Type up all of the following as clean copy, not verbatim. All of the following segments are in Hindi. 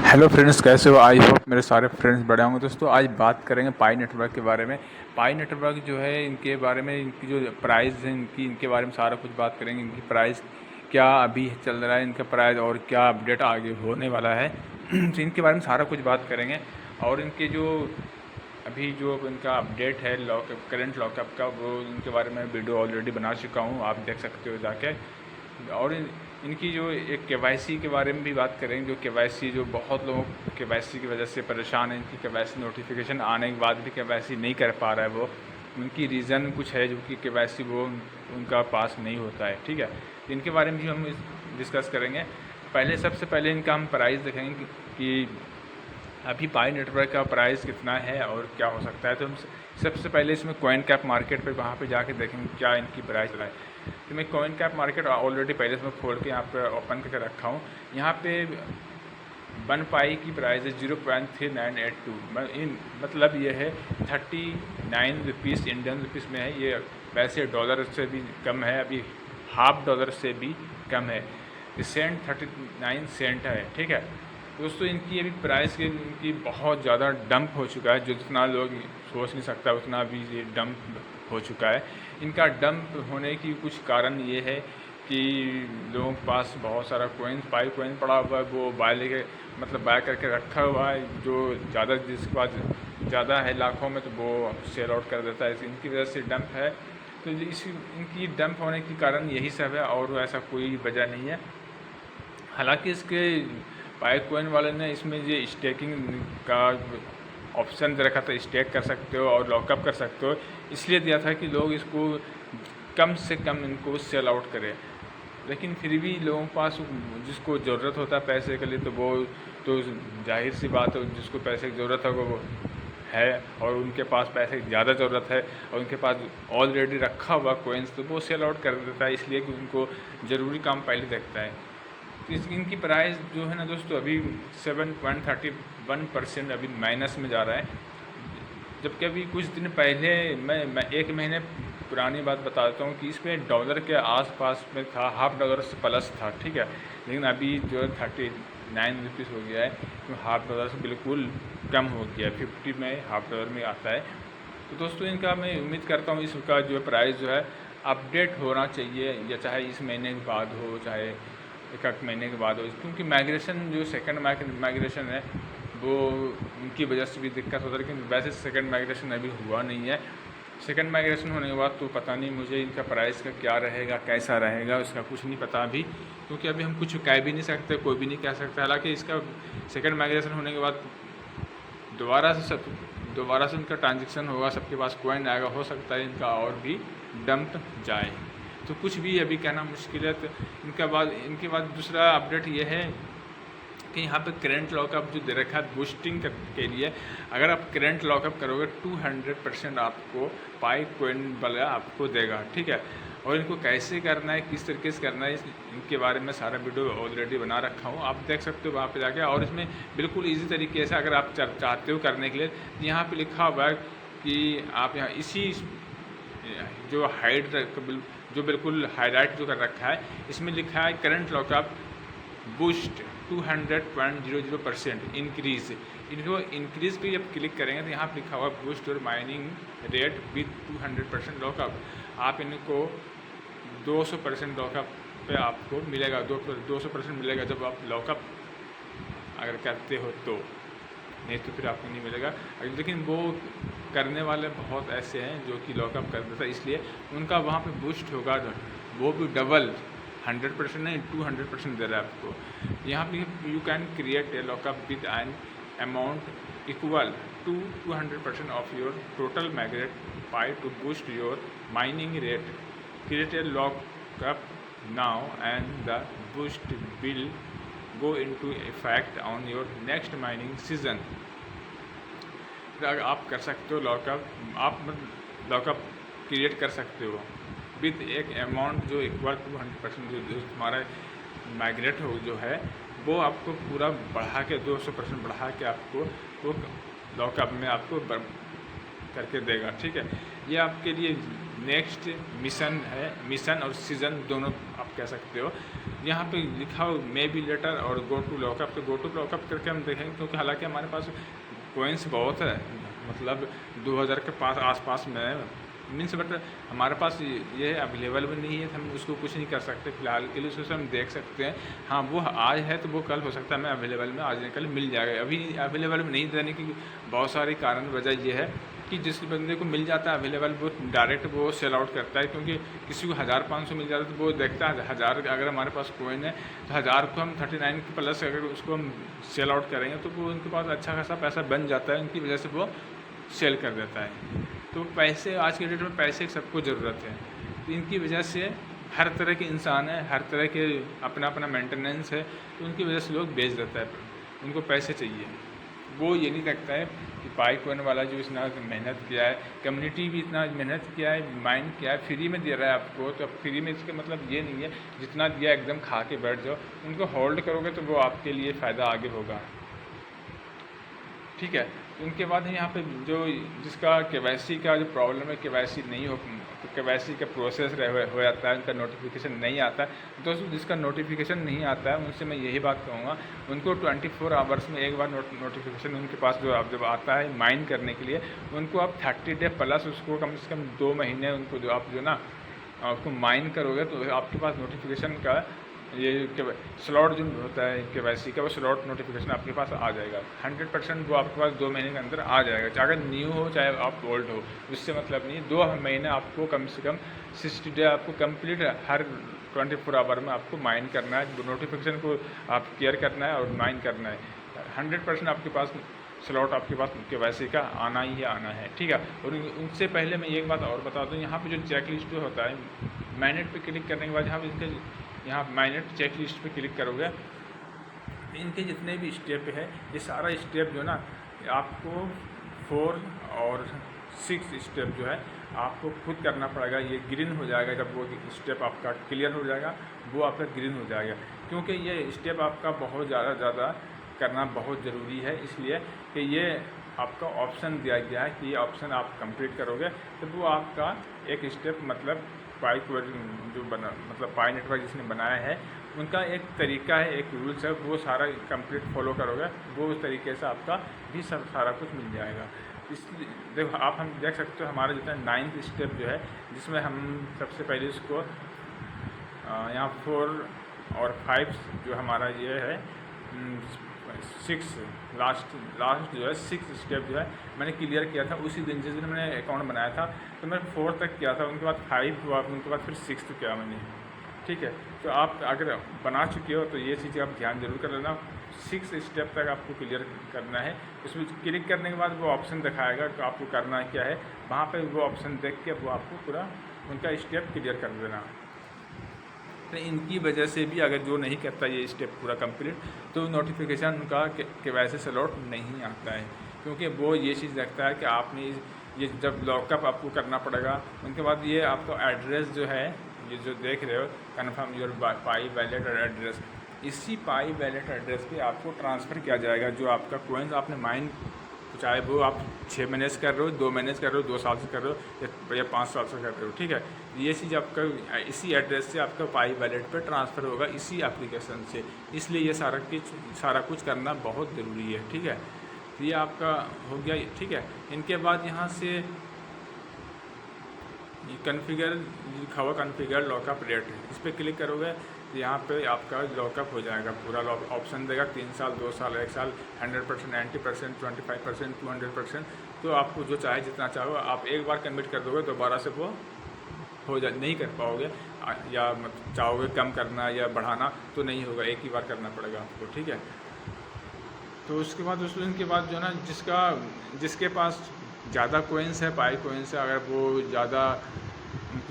हेलो फ्रेंड्स, कैसे हो? आई होप मेरे सारे फ्रेंड्स बढ़िया होंगे। दोस्तों, आज बात करेंगे पाई नेटवर्क के बारे में। पाई नेटवर्क जो है, इनके बारे में, इनकी जो प्राइस है, इनके बारे में सारा कुछ बात करेंगे। इनकी प्राइस क्या अभी चल रहा है, इनका प्राइस और क्या अपडेट आगे होने वाला है तो इनके बारे में सारा कुछ बात करेंगे। और इनके जो अभी जो इनका अपडेट है लॉकअप, करंट लॉकअप का, वो इनके बारे में वीडियो ऑलरेडी बना चुका हूँ, आप देख सकते हो जाके। और इनकी जो एक केवाईसी के बारे में भी बात करेंगे। जो केवाईसी, जो बहुत लोग केवाईसी की वजह से परेशान हैं, इनकी केवाईसी नोटिफिकेशन आने के बाद भी केवाईसी नहीं कर पा रहा है वो। उनकी रीज़न कुछ है जो कि केवाईसी वो उनका पास नहीं होता है। ठीक है, इनके बारे में भी हम डिस्कस करेंगे। पहले, सबसे पहले इनका हम प्राइस देखेंगे कि अभी पाई नेटवर्क का प्राइस कितना है और क्या हो सकता है। तो हम सबसे पहले इसमें कॉइन कैप मार्केट पे वहाँ पे जाके देखेंगे क्या इनकी प्राइस चला है। तो मैं कॉइन कैप मार्केट ऑलरेडी पहले से मैं खोल के यहाँ पे ओपन करके रखा हूँ। यहाँ पे 1 पाई की प्राइस है 0.3982, मतलब ये है 39 रुपीज़ इंडियन रुपीज़ में है। ये वैसे डॉलर से भी कम है, अभी हाफ डॉलर से भी कम है। सेंट 39 सेंट है। ठीक है दोस्तों, इनकी अभी प्राइस की इनकी बहुत ज़्यादा डंप हो चुका है। जो जितना लोग सोच नहीं सकता उतना अभी ये डंप हो चुका है। इनका डंप होने की कुछ कारण ये है कि लोगों के पास बहुत सारा पाई कॉइन पड़ा हुआ है, वो बाय लेके, मतलब बाय करके रखा हुआ है। जो ज़्यादा, जिसके पास ज़्यादा है लाखों में, तो वो सेल आउट कर देता है। इनकी वजह से डंप है। तो इनकी डंप होने के कारण यही सब है, और ऐसा कोई वजह नहीं है। हालांकि इसके पाई कॉइन वाले ने इसमें ये स्टेकिंग का ऑप्शन दे रखा था, स्टेक कर सकते हो और लॉकअप कर सकते हो, इसलिए दिया था कि लोग इसको कम से कम इनको सेल आउट करें। लेकिन फिर भी लोगों के पास, जिसको ज़रूरत होता है पैसे के लिए, तो वो तो जाहिर सी बात है, जिसको पैसे की ज़रूरत है वो है, और उनके पास पैसे की ज़्यादा ज़रूरत है और उनके पास ऑलरेडी रखा हुआ कॉइन्स, तो वो सेल आउट कर देता है, इसलिए कि उनको ज़रूरी काम पहले देखता है। तो इनकी प्राइस जो है ना दोस्तों, अभी 7.31% अभी माइनस में जा रहा है। जबकि अभी कुछ दिन पहले, मैं 1 महीने पुरानी बात बता देता हूँ कि इसमें डॉलर के आसपास में था, हाफ डॉलर से प्लस था। ठीक है, लेकिन अभी जो है 39 रुपीज़ हो गया है, तो हाफ डॉलर से बिल्कुल कम हो गया है। 50 में हाफ डॉलर में आता है। तो दोस्तों, इनका मैं उम्मीद करता हूँ इसका जो प्राइस जो है अपडेट होना चाहिए, या चाहे इस महीने के बाद हो, चाहे एक आध महीने के बाद हो। क्योंकि माइग्रेशन, जो सेकंड माइग्रेशन है, वो उनकी वजह से भी दिक्कत होता है। लेकिन वैसे सेकंड माइग्रेशन अभी हुआ नहीं है। सेकंड माइग्रेशन होने के बाद तो पता नहीं मुझे इनका प्राइस का क्या रहेगा, कैसा रहेगा, उसका कुछ नहीं पता अभी। क्योंकि अभी हम कुछ कह भी नहीं सकते, कोई भी नहीं कह सकता। हालाँकि इसका सेकंड माइग्रेशन होने के बाद दोबारा से इनका ट्रांजेक्शन होगा, सबके पास कॉइन आएगा, हो सकता है इनका और भी डंप जाए। तो कुछ भी अभी कहना मुश्किल है। तो इनके बाद दूसरा अपडेट ये है कि यहाँ पे करंट लॉकअप जो दे रखा है बूस्टिंग के लिए, अगर आप करंट लॉकअप करोगे 200% आपको पाई कॉइन वाला आपको देगा। ठीक है, और इनको कैसे करना है, किस तरीके से करना है, इनके बारे में सारा वीडियो ऑलरेडी बना रखा हूँ, आप देख सकते हो वहाँ पे जाके। और इसमें बिल्कुल ईजी तरीके से अगर आप चाहते हो करने के लिए, यहाँ पे लिखा हुआ है कि आप यहाँ इसी जो जो बिल्कुल हाईलाइट जो कर रखा है, इसमें लिखा है करंट लॉकअप बूस्ट 200.00% इंक्रीज। इनको इंक्रीज पे जब क्लिक करेंगे तो यहाँ पर लिखा हुआ बूस्ट और माइनिंग रेट विथ 200% लॉकअप। आप इनको 200% लॉकअप पे आपको मिलेगा, 200% मिलेगा जब आप लॉकअप अगर करते हो तो, नहीं तो फिर आपको नहीं मिलेगा। लेकिन वो करने वाले बहुत ऐसे हैं जो कि लॉकअप कर देता है, इसलिए उनका वहाँ पे बूस्ट होगा, वो भी डबल, 100% नहीं 200% दे रहा है आपको। यहाँ पे you can create a lockup with an amount equal to 200% of your total magnet Pi to boost your mining rate. Create a lockup now and the boost will go into effect on your next mining season। आप कर सकते हो लॉकअप, आप लॉकअप क्रिएट कर सकते हो विद एक अमाउंट जो इक्वल टू 100%, जो तुम्हारा माइग्रेट हो जो है, वो आपको पूरा बढ़ा के 200% बढ़ा के आपको वो लॉकअप में आपको करके देगा। ठीक है, ये आपके लिए नेक्स्ट मिशन है, मिशन और सीजन दोनों आप कह सकते हो। यहाँ पे लिखा हो मे बी लेटर और गो टू लॉकअप, तो गो टू लॉकअप करके हम देखेंगे, क्योंकि हालांकि हमारे पास कोइंस बहुत है, मतलब 2000 के पास आसपास में मीन्स, बट हमारे पास ये अवेलेबल भी नहीं है, तो हम उसको कुछ नहीं कर सकते फिलहाल के लिए। उसको हम देख सकते हैं, हाँ वो आज है तो वो कल हो सकता है हमें अवेलेबल में आज कल मिल जाएगा। अभी अवेलेबल में नहीं देने की बहुत सारे कारण, वजह ये है कि जिस बंदे को मिल जाता है अवेलेबल, वो डायरेक्ट वो सेल आउट करता है, क्योंकि किसी को 1500 मिल जाता है तो वो देखता है 1000, अगर हमारे पास कोइन है तो 1000 को हम 39 के प्लस अगर उसको हम सेल आउट करेंगे तो वो उनके पास अच्छा खासा पैसा बन जाता है, उनकी वजह से वो सेल कर देता है। तो पैसे आज के डेट में पैसे की सबको ज़रूरत है, तो इनकी वजह से हर तरह के इंसान है, हर तरह के अपना अपना मेंटेनेंस है, तो उनकी वजह से लोग बेच देता है, उनको पैसे चाहिए। वो ये नहीं देखता है कि पाई कोइन वाला जो इतना मेहनत किया है, कम्युनिटी भी इतना मेहनत किया है, माइंड किया है, फ्री में दे रहा है आपको, तो अब फ्री में इसका मतलब ये नहीं है जितना दिया एकदम खा के बैठ जाओ। उनको होल्ड करोगे तो वो आपके लिए फ़ायदा आगे होगा, ठीक है। उनके बाद यहाँ पे जो जिसका केवाईसी का जो प्रॉब्लम है, केवाईसी नहीं हो, तो केवाईसी का प्रोसेस हो जाता है, उनका नोटिफिकेशन नहीं आता है। दोस्तों जिसका नोटिफिकेशन नहीं आता है उनसे मैं यही बात कहूँगा, उनको 24 आवर्स में एक बार नोटिफिकेशन उनके पास जो आप जब आता है माइन करने के लिए, उनको आप 30 डे प्लस उसको कम से कम 2 महीने उनको जो आप जो ना आपको माइन करोगे तो आपके पास नोटिफिकेशन का ये स्लॉट जो होता है केवाईसी का, वो स्लॉट नोटिफिकेशन आपके पास आ जाएगा 100%। वो आपके पास 2 महीने के अंदर आ जाएगा, चाहे न्यू हो चाहे आप ओल्ड हो, उससे मतलब नहीं। 2 महीने आपको कम से कम 60 डे आपको कंप्लीट हर 24 आवर में आपको माइन करना है, नोटिफिकेशन को आप केयर करना है और माइन करना है। 100% आपके पास स्लॉट आपके पास केवाईसी का आना ही आना है, ठीक है। और उनसे पहले मैं एक बात और बता दूँ, यहाँ पे जो चेक लिस्ट जो होता है, मैनेट पे क्लिक करने के बाद यहाँ माइनेट चेक लिस्ट पे क्लिक करोगे, इनके जितने भी स्टेप है ये सारा स्टेप जो ना आपको 4 और 6 स्टेप जो है आपको खुद करना पड़ेगा। ये ग्रीन हो जाएगा जब वो स्टेप आपका क्लियर हो जाएगा, वो आपका ग्रीन हो जाएगा, क्योंकि ये स्टेप आपका बहुत ज़्यादा करना बहुत ज़रूरी है, इसलिए कि ये आपका ऑप्शन दिया गया है कि ये ऑप्शन आप कंप्लीट करोगे तो वो आपका एक स्टेप, मतलब पाई जो बना, मतलब पाई नेटवर्क जिसने बनाया है उनका एक तरीका है, एक रूल्स है, वो सारा कंप्लीट फॉलो करोगे, वो उस तरीके से आपका भी सब सारा कुछ मिल जाएगा। इसलिए देखो आप हम देख सकते हो हमारा जितना 9th स्टेप जो है, जिसमें हम सबसे पहले इसको यहाँ 4 और 5 जो हमारा ये है 6 लास्ट जो है 6 स्टेप जो है मैंने क्लियर किया था उसी दिन जिस दिन मैंने अकाउंट बनाया था, तो मैं 4 तक किया था, उनके बाद 5 हुआ, उनके बाद फिर 6 किया मैंने, ठीक है। तो आप अगर बना चुके हो तो ये चीज़ आप ध्यान जरूर कर लेना, 6 स्टेप तक आपको क्लियर करना है। उसमें क्लिक करने के बाद वो ऑप्शन दिखाएगा कि आपको करना क्या है, वहाँ पर वो ऑप्शन देख के वो आपको पूरा उनका स्टेप क्लियर कर देना। तो इनकी वजह से भी अगर जो नहीं करता ये स्टेप पूरा कंप्लीट, तो नोटिफिकेशन उनका केवाईसी से लौट नहीं आता है, क्योंकि वो ये चीज़ देखता है कि आपने ये जब लॉकअप आपको करना पड़ेगा, उनके बाद ये आपको एड्रेस जो है, ये जो देख रहे हो कन्फर्म योर पाई वैलेट और एड्रेस, इसी पाई वैलेट एड्रेस पे आपको ट्रांसफ़र किया जाएगा जो आपका कोइंस आपने माइन, चाहे वो आप 6 महीने से कर रहे हो, 2 महीने से कर रहे हो, 2 साल से कर रहे हो या 5 साल से कर रहे हो, ठीक है। ये चीज़ आपका इसी एड्रेस से आपका पाई वैलेट पे ट्रांसफ़र होगा, इसी एप्लीकेशन से, इसलिए ये सारा कुछ करना बहुत ज़रूरी है, ठीक है। तो ये आपका हो गया, ठीक है। इनके बाद यहाँ से कन्फिगर लिखा हुआ कन्फिगर लॉकअप रेट, इस पर क्लिक करोगे तो यहाँ पे आपका लॉकअप हो जाएगा, पूरा ऑप्शन देगा 3 साल, 2 साल, 1 साल, 100%, 90%, 25%, 200%। तो आपको जो चाहे जितना चाहो आप एक बार कमिट कर दोगे, दोबारा से वो नहीं कर पाओगे, या चाहोगे कम करना या बढ़ाना तो नहीं होगा, एक ही बार करना पड़ेगा आपको, ठीक है। तो उसके बाद इनके बाद जो ना जिसके पास ज़्यादा कोइंस है, पाई कोइंस है, अगर वो ज़्यादा,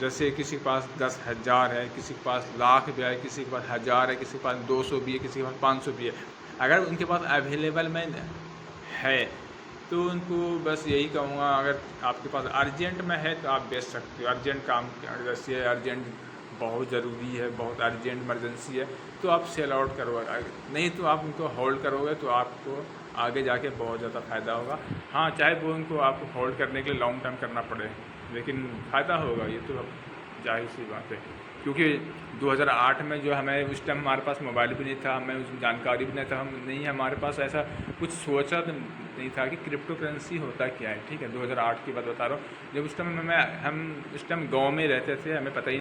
जैसे किसी के पास 10,000 है, किसी के पास लाख भी है, किसी के पास 1000 है, किसी के पास 200 भी है, किसी के पास 500 भी है, अगर उनके पास अवेलेबल में है तो उनको बस यही कहूँगा, अगर आपके पास अर्जेंट में है तो आप बेच सकते हो, अर्जेंट काम जैसे अर्जेंट बहुत ज़रूरी है, बहुत अर्जेंट इमरजेंसी है तो आप सेल आउट करो, नहीं तो आप उनको होल्ड करोगे तो आपको आगे जाके बहुत ज़्यादा फ़ायदा होगा। हाँ, चाहे वो उनको आपको होल्ड करने के लिए लॉन्ग टर्म करना पड़े, लेकिन फ़ायदा होगा, ये तो अब जाहिर सी बात है, क्योंकि 2008 में जो हमें उस टाइम हमारे पास मोबाइल भी नहीं था, हमें उस जानकारी भी नहीं था, हम नहीं हमारे पास ऐसा कुछ सोचा तो नहीं था कि क्रिप्टो करेंसी होता क्या है। ठीक है, 2008 की बात बता रहा हूँ, जब उस टाइम हम उस टाइम गाँव में रहते थे, हमें पता ही